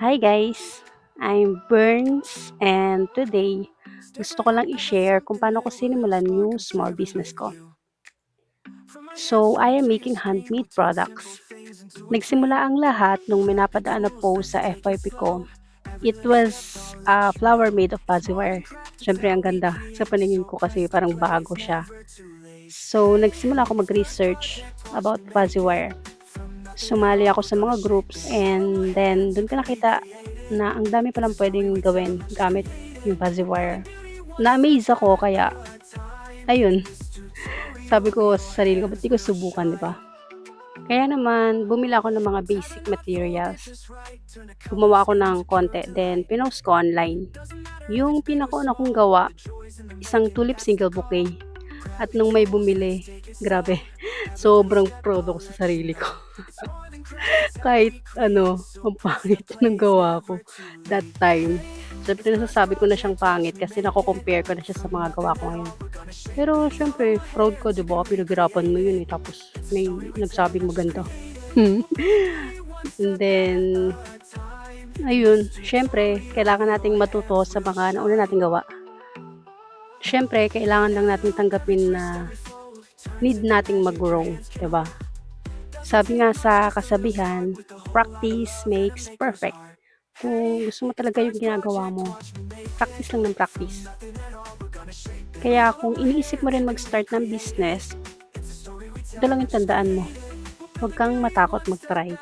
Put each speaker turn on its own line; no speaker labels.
Hi guys, I'm Burns and today gusto ko lang i-share kung paano ko sinimulan yung small business ko. So, I am making handmade products. Nagsimula ang lahat nung minapadaan na post sa FYP ko. It was a flower made of fuzzy wire. Siyempre, ang ganda sa paningin ko kasi parang bago siya. So, nagsimula ako mag-research about fuzzy wire. Sumali ako sa mga groups and then dun ko nakita na ang dami palang puwedeng gawin gamit yung fuzzy wire. Na-amaze ako kaya ayun, sabi ko sa sarili ko, "Ba't di ko subukan?" 'Di ba? Kaya naman bumili ako ng mga basic materials. Gumawa ako ng konti then pinost ko online. Yung pinakauna kong gawa, isang tulip single bouquet at nung may bumili, grabe sobrang proud ako sa sarili ko. Kahit ano, ang pangit ng gawa ko that time. Siyempre nasasabi ko na siyang pangit kasi nako-compare ko na siya sa mga gawa ko ngayon. Pero siyempre proud ko 'di ba, pinaghirapan mo yun, eh, tapos may nagsabing maganda. And then, ayun, siyempre kailangan nating matuto sa mga nauna nating gawa. Siyempre kailangan lang nating tanggapin na need nating mag-grow, 'di ba? Sabi nga sa kasabihan, practice makes perfect. Kung gusto mo talaga yung ginagawa mo, practice lang ng practice. Kaya kung iniisip mo rin mag-start ng business, ito lang yung tandaan mo, huwag kang matakot mag-try.